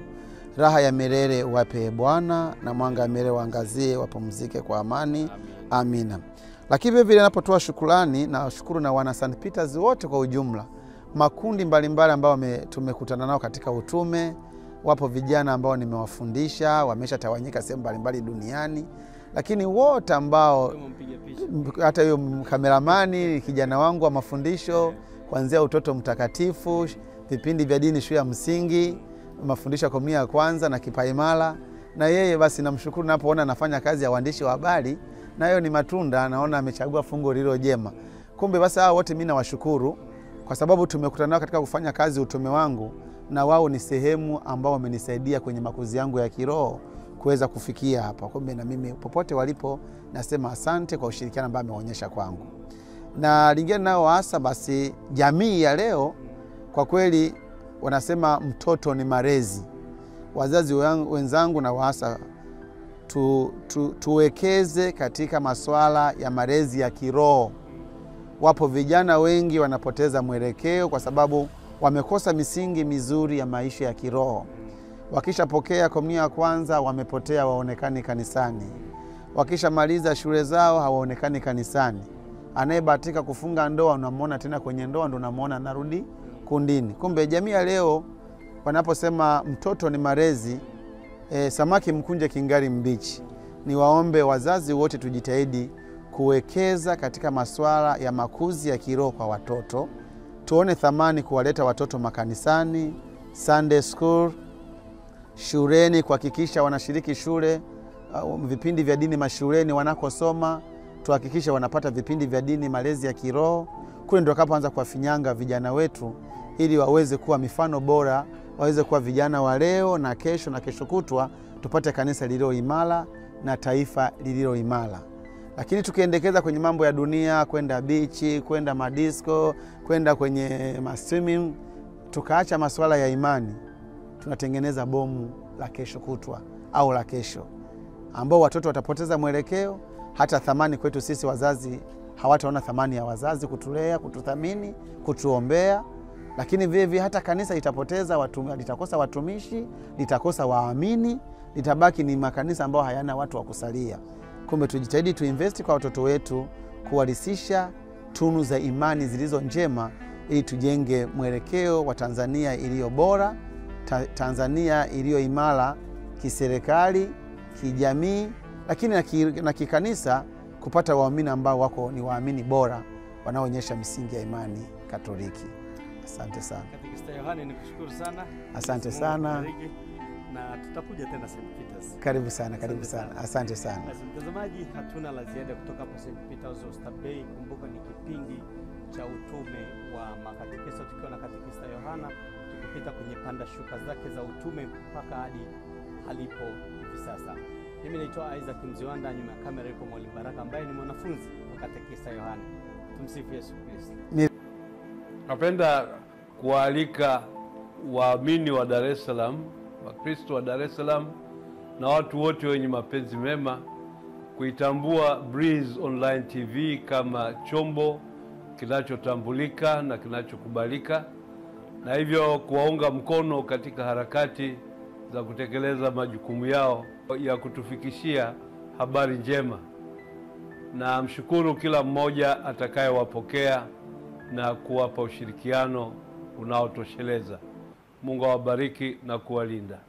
Raha ya milele wape Bwana, na mwanga wa milele waangazie, wapumzike kwa amani. Amina. Lakini vile vile ninapotoa shukrani, na shukuru na wana St. Peters wote kwa ujumla, makundi mbalimbali ambao tumekutana nao katika utume. Wapo vijana ambao nimewafundisha, wameshatawanyika sehemu mbalimbali duniani, lakini wote ambao hata huyo kameramani kijana wangu wa mafundisho kuanzia utoto mtakatifu, vipindi vya dini shule ya msingi, mafundisho ya komunia ya kwanza na kipaimara, na yeye basi namshukuru napoona anafanya kazi ya uandishi wa habari, na hiyo ni matunda, naona amechagua fungo lilo jema. Kumbe basi hao wote mimi nawashukuru kwa sababu tumekutana nao katika kufanya kazi utume wangu, na wao ni sehemu ambao wamenisaidia kwenye makuzi yangu ya kiroho kuweza kufikia hapa. Kumbe na mimi popote walipo nasema asante kwa ushirikiano ambao ameonyesha kwangu. Na lingine nao hasa basi jamii ya leo, kwa kweli wanasema mtoto ni malezi. Wazazi wenzangu na wahasa tuwekeze katika masuala ya malezi ya kiroho. Wapo vijana wengi wanapoteza mwelekeo kwa sababu wamekosa misingi mizuri ya maisha ya kiroho. Wakishapokea komunia ya kwanza wamepotea, waonekani kanisani. Wakishamaliza shule zao hawaonekani kanisani. Anayebahatika kufunga ndoa unamwona tena kwenye ndoa, ndo unamwona anarudi kundini. Kumbe jamii ya leo wanaposema mtoto ni malezi, samaki mkunje kingali mbichi. Ni waombe wazazi wote tujitahidi kuwekeza katika masuala ya makuzi ya kiroho kwa watoto. Tuone thamani kuwaleta watoto makanisani, Sunday school, shuleni, kuhakikisha wanashiriki shule, vipindi vya dini mashuleni wanakosoma, tuhakikisha wanapata vipindi vya dini, malezi ya kiroho. Kule ndio kapoanza kuwafinyanga vijana wetu ili waweze kuwa mifano bora, waweze kuwa vijana wa leo na kesho kutwa, tupate kanisa lililo imara na taifa lililo imara. Lakini tukiendekeza kwenye mambo ya dunia, kwenda bichi, kwenda madisco, kwenda kwenye streaming, tukaacha masuala ya imani, tunatengeneza bomu la kesho kutwa au la kesho, ambao watoto watapoteza mwelekeo. Hata thamani kwetu sisi wazazi, hawataona thamani ya wazazi kutulea, kututhamini, kutuombea. Lakini vile vile hata kanisa litakosa watumishi, litakosa waamini, litabaki ni makanisa ambao hayana watu wa kusalia. Kumbe tujitahidi tuinvesti kwa watoto wetu, kuwalisisha tunu za imani zilizo njema, ili tujenge mwelekeo wa Tanzania iliyo bora, Tanzania iliyo imara kiserikali, kijamii, lakini na kikanisa, kupata waamini ambao wako ni waamini bora wanaoonyesha misingi ya imani Katoliki. Asante sana. Katekista Yohane, nikushukuru sana. Asante sana. Na tutakuja tena St. Peters. Karibu sana, karibu sana. Asante sana. Basi mtazamaji, hatuna la ziada kutoka hapa St. Peters Oysterbay. Kumbuka ni kipindi cha utume wa makatekista, tukiwa na katekista Yohana, tukipita kwenye panda shuka zake za utume mpaka hadi halipo hivi sasa. Mimi naitwa Isaac Mziwanda, nyuma ya kamera yuko Mwalimu Baraka ambaye ni mwanafunzi wa katekista Yohana. Tumsifu Yesu Kristo. Napenda kualika waamini wa Dar es Salaam, Wakristo wa Dar es Salaam na watu wote wenye mapenzi mema kuitambua Breeze Online TV kama chombo kinachotambulika na kinachokubalika, na hivyo kuwaunga mkono katika harakati za kutekeleza majukumu yao ya kutufikishia habari njema. Na mshukuru kila mmoja atakayewapokea na kuwapa ushirikiano unaotosheleza. Mungu awabariki na kuwalinda.